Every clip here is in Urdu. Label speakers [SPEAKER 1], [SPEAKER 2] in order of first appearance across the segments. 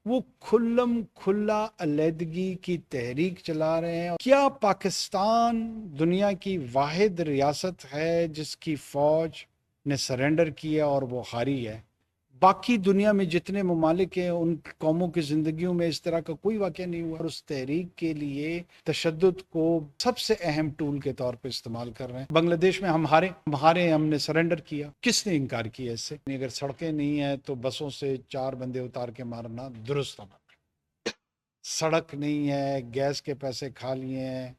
[SPEAKER 1] وہ کھلم کھلا علیحدگی کی تحریک چلا رہے ہیں۔ کیا پاکستان دنیا کی واحد ریاست ہے جس کی فوج نے سرنڈر کیا اور وہ ہاری ہے؟ باقی دنیا میں جتنے ممالک ہیں ان قوموں کی زندگیوں میں اس طرح کا کوئی واقعہ نہیں ہوا، اور اس تحریک کے لیے تشدد کو سب سے اہم ٹول کے طور پہ استعمال کر رہے ہیں۔ بنگلہ دیش میں ہم ہارے ہم نے سرنڈر کیا، کس نے انکار کیا اس سے؟ اگر سڑکیں نہیں ہیں تو بسوں سے 4 بندے اتار کے مارنا درست ہونا، سڑک نہیں ہے، گیس کے پیسے کھا لیے ہیں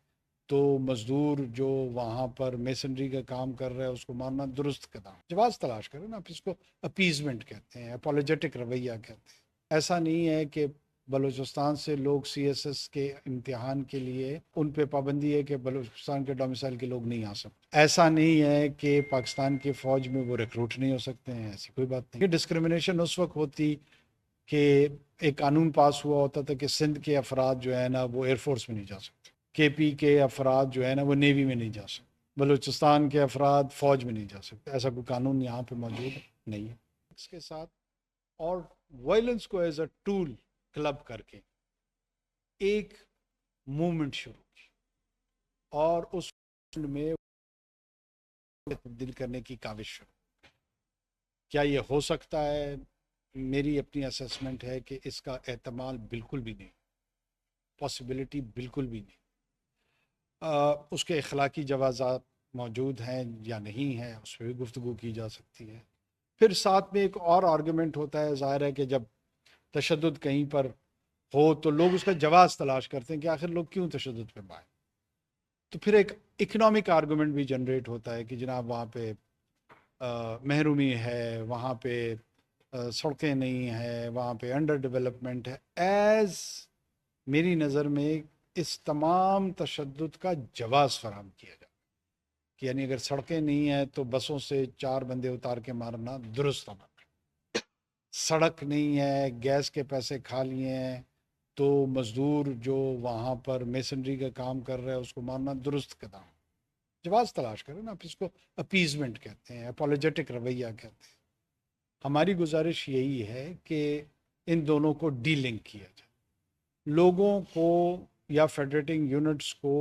[SPEAKER 1] تو مزدور جو وہاں پر میسنری کا کام کر رہا ہے اس کو مارنا درست قدم۔ جواز تلاش کریں نا، آپ اس کو اپیزمنٹ کہتے ہیں، اپولوجیٹک رویہ کہتے ہیں۔ ایسا نہیں ہے کہ بلوچستان سے لوگ سی ایس ایس کے امتحان کے لیے ان پہ پابندی ہے کہ بلوچستان کے ڈومیسائل کے لوگ نہیں آ سکتے۔ ایسا نہیں ہے کہ پاکستان کی فوج میں وہ ریکروٹ نہیں ہو سکتے ہیں، ایسی کوئی بات نہیں۔ ڈسکریمنیشن اس وقت ہوتی کہ ایک قانون پاس ہوا ہوتا تھا کہ سندھ کے افراد جو ہے نا وہ ایئر فورس میں نہیں جا سکتے، کے پی کے افراد جو ہے نا وہ نیوی میں نہیں جا سکتے، بلوچستان کے افراد فوج میں نہیں جا سکتے۔ ایسا کوئی قانون یہاں پہ موجود نہیں ہے۔ اس کے ساتھ اور وائلنس کو ایز اے ٹول کلب کر کے ایک موومنٹ شروع کی اور اس میں تبدیل کرنے کی کاوش شروع۔ کیا یہ ہو سکتا ہے؟ میری اپنی اسیسمنٹ ہے کہ اس کا احتمال بالکل بھی نہیں، پاسبلٹی بالکل بھی نہیں۔ اس کے اخلاقی جوازات موجود ہیں یا نہیں ہیں، اس پہ بھی گفتگو کی جا سکتی ہے۔ پھر ساتھ میں ایک اور آرگومنٹ ہوتا ہے، ظاہر ہے کہ جب تشدد کہیں پر ہو تو لوگ اس کا جواز تلاش کرتے ہیں کہ آخر لوگ کیوں تشدد پہ پائیں، تو پھر ایک اکنامک آرگومنٹ بھی جنریٹ ہوتا ہے کہ جناب وہاں پہ محرومی ہے، وہاں پہ سڑکیں نہیں ہیں، وہاں پہ انڈر ڈیولپمنٹ ہے۔ ایز میری نظر میں اس تمام تشدد کا جواز فراہم کیا جائے کہ یعنی اگر سڑکیں نہیں ہیں تو بسوں سے 4 بندے اتار کے مارنا درست ہونا، سڑک نہیں ہے، گیس کے پیسے کھا لیے ہیں تو مزدور جو وہاں پر میسنری کا کام کر رہا ہے اس کو مارنا درست قدم۔ جواز تلاش کریں نا، آپ اس کو اپیزمنٹ کہتے ہیں، اپولوجیٹک رویہ کہتے ہیں۔ ہماری گزارش یہی ہے کہ ان دونوں کو ڈی لنک کیا جائے، لوگوں کو یا فیڈریٹنگ یونٹس کو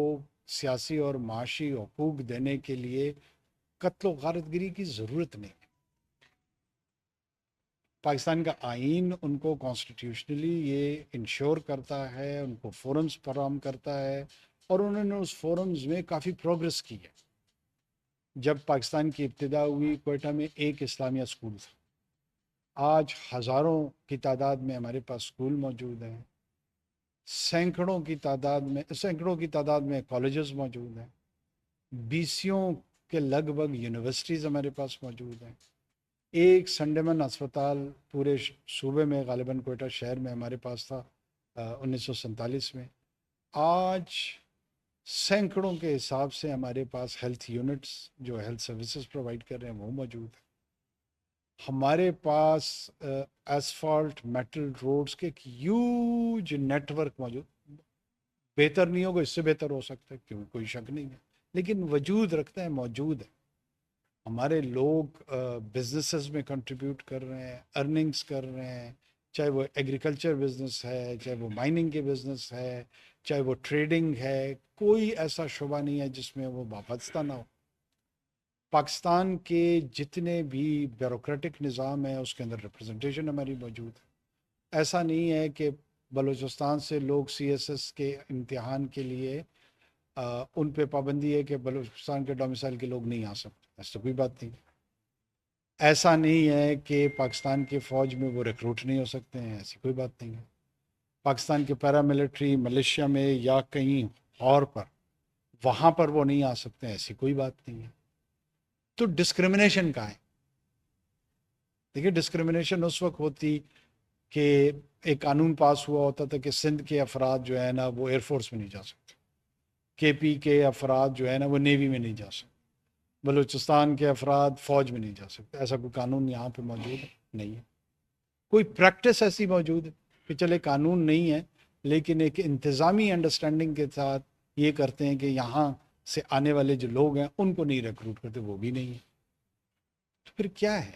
[SPEAKER 1] سیاسی اور معاشی حقوق دینے کے لیے قتل و غارت گری کی ضرورت نہیں۔ پاکستان کا آئین ان کو کانسٹیٹیوشنلی یہ انشور کرتا ہے، ان کو فورمز فراہم کرتا ہے، اور انہوں نے اس فورمز میں کافی پروگرس کی ہے۔ جب پاکستان کی ابتدا ہوئی کوئٹہ میں ایک اسلامیہ اسکول تھا، آج ہزاروں کی تعداد میں ہمارے پاس اسکول موجود ہیں، سینکڑوں کی تعداد میں کالجز موجود ہیں، بیسیوں کے لگ بھگ یونیورسٹیز ہمارے پاس موجود ہیں۔ ایک سنڈیمن اسپتال پورے صوبے میں، غالباً کوئٹہ شہر میں ہمارے پاس تھا 1947 میں۔ آج سینکڑوں کے حساب سے ہمارے پاس ہیلتھ یونٹس جو ہیلتھ سروسز پرووائڈ کر رہے ہیں وہ موجود ہیں۔ ہمارے پاس ایسفالٹ میٹل روڈز کے ایک ہیوج نیٹ ورک موجود، بہتر نہیں ہوگا، اس سے بہتر ہو سکتا ہے، کیوں کوئی شک نہیں ہے، لیکن وجود رکھتا ہے، موجود ہے۔ ہمارے لوگ بزنسز میں کنٹریبیوٹ کر رہے ہیں، ارننگز کر رہے ہیں، چاہے وہ ایگریکلچر بزنس ہے، چاہے وہ مائننگ کے بزنس ہے، چاہے وہ ٹریڈنگ ہے، کوئی ایسا شعبہ نہیں ہے جس میں وہ وابستہ نہ ہو۔ پاکستان کے جتنے بھی بیوروکریٹک نظام ہے اس کے اندر ریپرزنٹیشن ہماری موجود ہے۔ ایسا نہیں ہے کہ بلوچستان سے لوگ سی ایس ایس کے امتحان کے لیے ان پہ پابندی ہے کہ بلوچستان کے ڈومیسائل کے لوگ نہیں آ سکتے، ایسا کوئی بات نہیں۔ ایسا نہیں ہے کہ پاکستان کی فوج میں وہ ریکروٹ نہیں ہو سکتے ہیں، ایسی کوئی بات نہیں ہے۔ پاکستان کے پیراملٹری ملیشیا میں یا کہیں اور پر وہاں پر وہ نہیں آ سکتے ہیں، ایسی کوئی بات نہیں ہے۔ تو ڈسکریمنیشن کا ہے، دیکھیے ڈسکریمنیشن اس وقت ہوتی کہ ایک قانون پاس ہوا ہوتا تھا کہ سندھ کے افراد جو ہے نا وہ ایئر فورس میں نہیں جا سکتے، کے پی کے افراد جو ہے نا وہ نیوی میں نہیں جا سکتے، بلوچستان کے افراد فوج میں نہیں جا سکتے۔ ایسا کوئی قانون یہاں پہ موجود نہیں ہے۔ کوئی پریکٹس ایسی موجود ہے کہ چلے قانون نہیں ہے لیکن ایک انتظامی انڈرسٹینڈنگ کے ساتھ یہ کرتے ہیں کہ یہاں سے آنے والے جو لوگ ہیں ان کو نہیں ریکروٹ کرتے، وہ بھی نہیں ہے۔ تو پھر کیا ہے؟